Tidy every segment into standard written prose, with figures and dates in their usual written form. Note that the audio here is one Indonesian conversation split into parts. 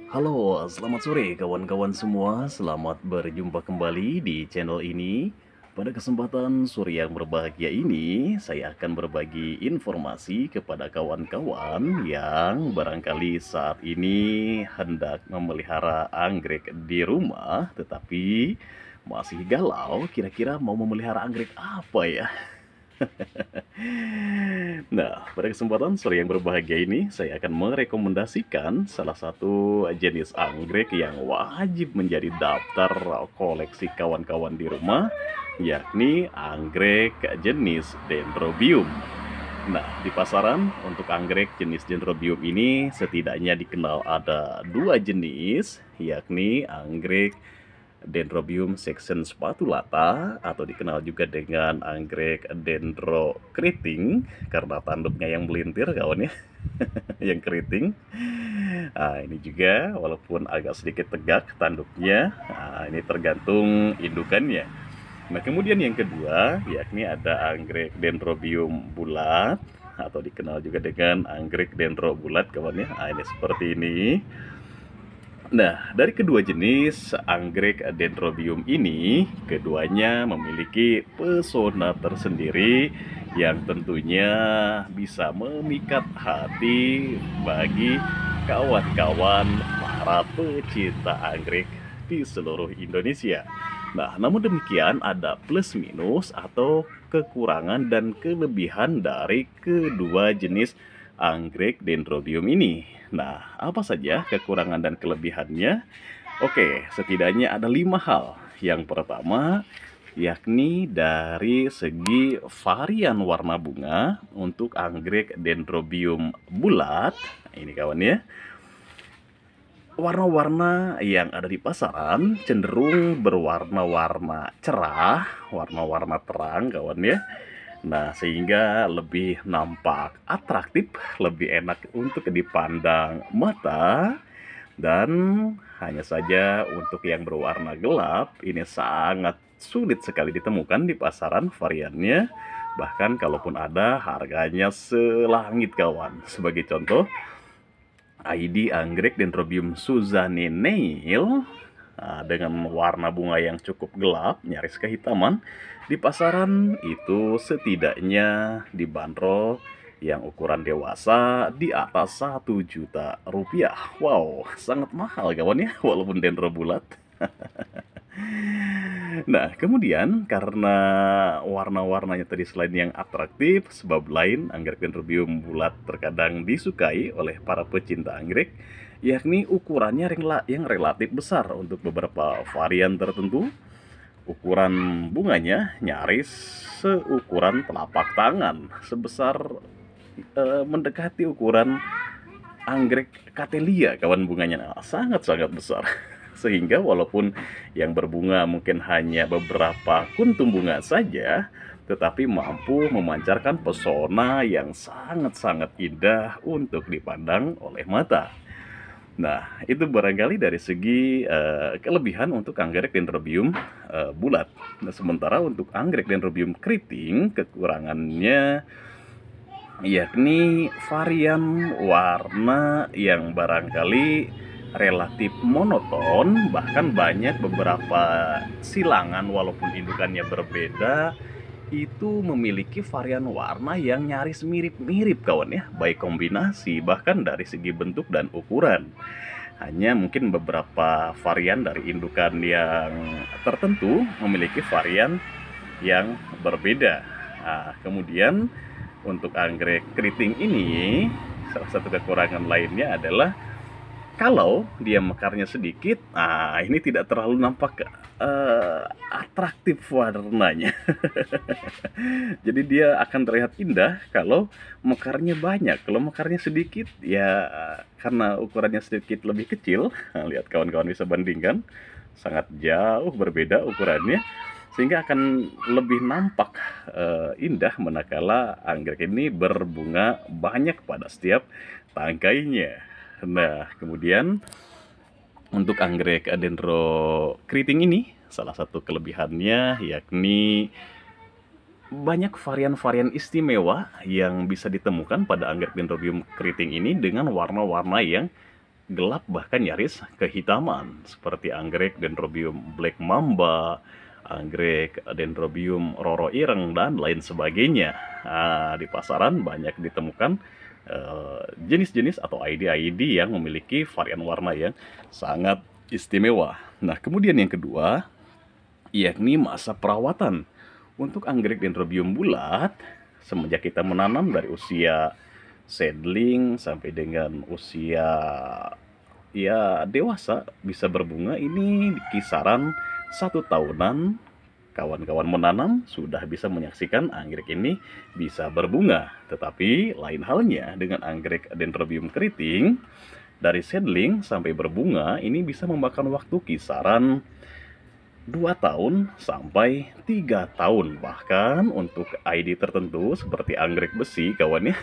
Halo, selamat sore kawan-kawan semua. Selamat berjumpa kembali di channel ini. Pada kesempatan sore yang berbahagia ini, saya akan berbagi informasi kepada kawan-kawan yang barangkali saat ini hendak memelihara anggrek di rumah, tetapi masih galau kira-kira mau memelihara anggrek apa ya? Nah, pada kesempatan sore yang berbahagia ini, saya akan merekomendasikan salah satu jenis anggrek yang wajib menjadi daftar koleksi kawan-kawan di rumah, yakni anggrek jenis Dendrobium. Nah, di pasaran untuk anggrek jenis Dendrobium ini setidaknya dikenal ada dua jenis, yakni anggrek Dendrobium section spatulata atau dikenal juga dengan anggrek dendrokriting karena tanduknya yang melintir kawan ya, yang keriting. Nah, ini juga walaupun agak sedikit tegak tanduknya, nah, ini tergantung indukannya. Nah, kemudian yang kedua yakni ada anggrek dendrobium bulat atau dikenal juga dengan anggrek dendro bulat kawan ya. Nah, ini seperti ini. Nah, dari kedua jenis anggrek Dendrobium ini, keduanya memiliki pesona tersendiri yang tentunya bisa memikat hati bagi kawan-kawan para pecinta anggrek di seluruh Indonesia. Nah, namun demikian ada plus minus atau kekurangan dan kelebihan dari kedua jenis anggrek Dendrobium ini. Nah, apa saja kekurangan dan kelebihannya? Oke, setidaknya ada 5 hal. Yang pertama, yakni dari segi varian warna bunga untuk anggrek Dendrobium bulat. Nah, ini kawan ya. Warna-warna yang ada di pasaran cenderung berwarna-warna cerah, warna-warna terang kawan ya. Nah, sehingga lebih nampak atraktif, lebih enak untuk dipandang mata, dan hanya saja untuk yang berwarna gelap, ini sangat sulit sekali ditemukan di pasaran variannya. Bahkan kalaupun ada, harganya selangit kawan. Sebagai contoh, ID anggrek Dendrobium Suzanne Neil dengan warna bunga yang cukup gelap, nyaris kehitaman, di pasaran itu setidaknya dibanderol yang ukuran dewasa di atas 1 juta rupiah. Wow, sangat mahal kawan ya, walaupun dendro bulat. Nah, kemudian karena warna-warnanya tadi selain yang atraktif, sebab lain anggrek Dendrobium bulat terkadang disukai oleh para pecinta anggrek, yakni ukurannya yang relatif besar untuk beberapa varian tertentu. Ukuran bunganya nyaris seukuran telapak tangan, sebesar mendekati ukuran anggrek Cattleya kawan bunganya. Nah, sangat-sangat besar. Sehingga walaupun yang berbunga mungkin hanya beberapa kuntum bunga saja, tetapi mampu memancarkan pesona yang sangat-sangat indah untuk dipandang oleh mata. Nah, itu barangkali dari segi kelebihan untuk anggrek Dendrobium bulat. Nah, sementara untuk anggrek Dendrobium keriting, kekurangannya yakni varian warna yang barangkali relatif monoton, bahkan banyak beberapa silangan walaupun indukannya berbeda itu memiliki varian warna yang nyaris mirip-mirip kawan ya, baik kombinasi bahkan dari segi bentuk dan ukuran. Hanya mungkin beberapa varian dari indukan yang tertentu memiliki varian yang berbeda. Nah, kemudian untuk anggrek keriting ini, salah satu kekurangan lainnya adalah kalau dia mekarnya sedikit, nah ini tidak terlalu nampak atraktif warnanya. Jadi dia akan terlihat indah kalau mekarnya banyak. Kalau mekarnya sedikit, ya karena ukurannya sedikit lebih kecil, nah, lihat kawan-kawan bisa bandingkan, sangat jauh berbeda ukurannya, sehingga akan lebih nampak indah manakala anggrek ini berbunga banyak pada setiap tangkainya. Nah, kemudian untuk anggrek dendrokriting ini, salah satu kelebihannya yakni banyak varian-varian istimewa yang bisa ditemukan pada anggrek Dendrobium keriting ini dengan warna-warna yang gelap bahkan nyaris kehitaman, seperti anggrek Dendrobium Black Mamba, anggrek Dendrobium Roro Ireng, dan lain sebagainya. Nah, di pasaran banyak ditemukan jenis-jenis atau ID-ID yang memiliki varian warna yang sangat istimewa. Nah, kemudian yang kedua, yakni masa perawatan. Untuk anggrek Dendrobium bulat, semenjak kita menanam dari usia seedling sampai dengan usia ya dewasa bisa berbunga, ini kisaran 1 tahunan. Kawan-kawan menanam sudah bisa menyaksikan anggrek ini bisa berbunga. Tetapi lain halnya dengan anggrek Dendrobium keriting, dari seedling sampai berbunga ini bisa memakan waktu kisaran 2 tahun sampai 3 tahun. Bahkan untuk ID tertentu seperti anggrek besi kawannya,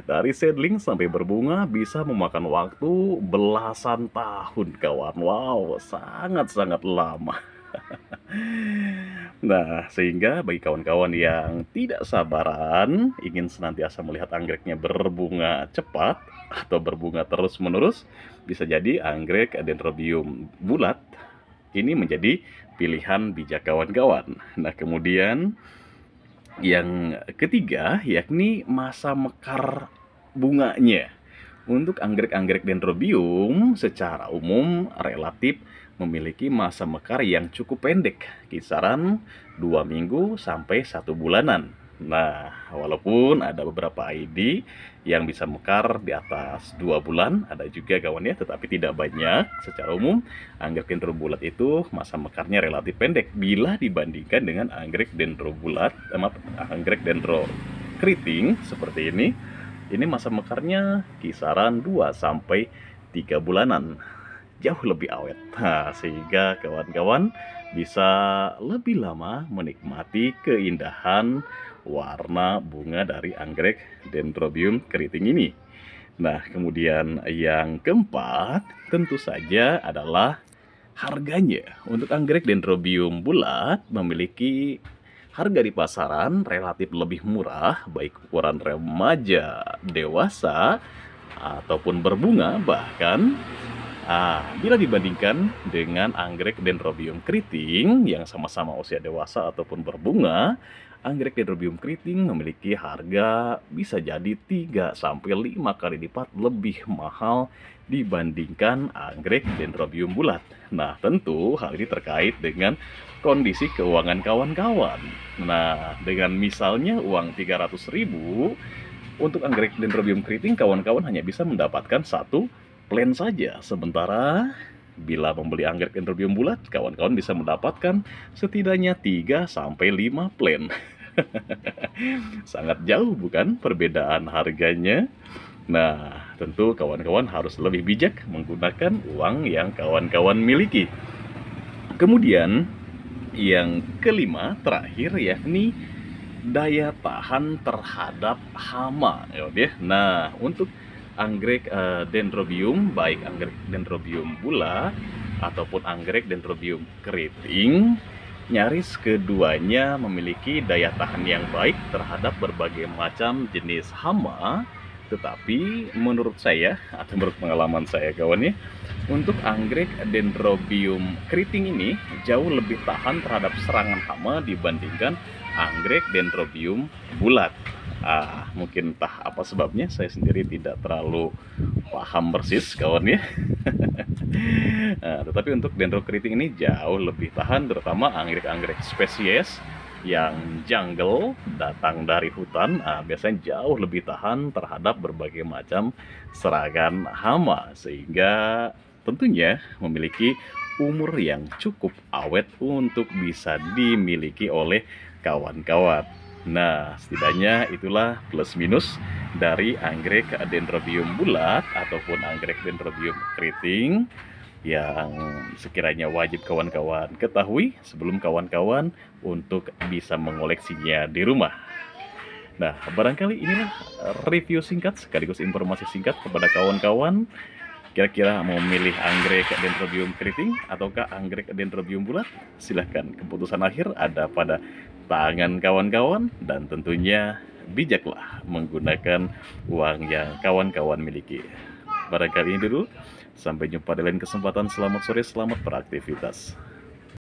dari seedling sampai berbunga bisa memakan waktu belasan tahun kawan. Wow, sangat-sangat lama. Nah, sehingga bagi kawan-kawan yang tidak sabaran ingin senantiasa melihat anggreknya berbunga cepat atau berbunga terus-menerus, bisa jadi anggrek Dendrobium bulat ini menjadi pilihan bijak kawan-kawan. Nah, kemudian yang ketiga yakni masa mekar bunganya. Untuk anggrek-anggrek Dendrobium secara umum relatif memiliki masa mekar yang cukup pendek, kisaran 2 minggu sampai 1 bulanan. Nah, walaupun ada beberapa ID yang bisa mekar di atas 2 bulan, ada juga kawannya, tetapi tidak banyak. Secara umum, anggrek dendro bulat itu masa mekarnya relatif pendek bila dibandingkan dengan anggrek dendro bulat, anggrek dendro keriting seperti ini. Ini masa mekarnya kisaran 2 sampai 3 bulanan. Jauh lebih awet. Nah, sehingga kawan-kawan bisa lebih lama menikmati keindahan warna bunga dari anggrek Dendrobium keriting ini. Nah, kemudian yang keempat tentu saja adalah harganya. Untuk anggrek Dendrobium bulat memiliki harga di pasaran relatif lebih murah, baik ukuran remaja, dewasa, ataupun berbunga. Bahkan bila dibandingkan dengan anggrek Dendrobium keriting yang sama-sama usia dewasa ataupun berbunga, anggrek Dendrobium keriting memiliki harga bisa jadi 3-5 kali lipat lebih mahal dibandingkan anggrek Dendrobium bulat. Nah, tentu hal ini terkait dengan kondisi keuangan kawan-kawan. Nah, dengan misalnya uang 300.000 untuk anggrek Dendrobium keriting, kawan-kawan hanya bisa mendapatkan 1 plan saja. Sementara bila membeli anggrek Dendrobium bulat, kawan-kawan bisa mendapatkan setidaknya 3-5 plan. Sangat jauh bukan perbedaan harganya? Nah, tentu kawan-kawan harus lebih bijak menggunakan uang yang kawan-kawan miliki. Kemudian yang kelima terakhir yakni daya tahan terhadap hama. Nah, untuk anggrek Dendrobium, baik anggrek Dendrobium bulat ataupun anggrek Dendrobium keriting, nyaris keduanya memiliki daya tahan yang baik terhadap berbagai macam jenis hama. Tetapi menurut saya atau menurut pengalaman saya kawannya, untuk anggrek Dendrobium keriting ini jauh lebih tahan terhadap serangan hama dibandingkan anggrek Dendrobium bulat. Mungkin entah apa sebabnya, saya sendiri tidak terlalu paham persis kawan ya. Tetapi untuk dendro keriting ini jauh lebih tahan, terutama anggrek-anggrek spesies yang jungle datang dari hutan, biasanya jauh lebih tahan terhadap berbagai macam serangan hama, sehingga tentunya memiliki umur yang cukup awet untuk bisa dimiliki oleh kawan-kawan. Nah, setidaknya itulah plus minus dari anggrek Dendrobium bulat ataupun anggrek Dendrobium keriting yang sekiranya wajib kawan-kawan ketahui sebelum kawan-kawan untuk bisa mengoleksinya di rumah. Nah, barangkali inilah review singkat sekaligus informasi singkat kepada kawan-kawan. Kira-kira mau memilih anggrek Dendrobium keriting ataukah anggrek Dendrobium bulat? Silahkan, keputusan akhir ada pada tangan kawan-kawan, dan tentunya bijaklah menggunakan uang yang kawan-kawan miliki. pada kali ini dulu. Sampai jumpa di lain kesempatan. Selamat sore, selamat beraktivitas.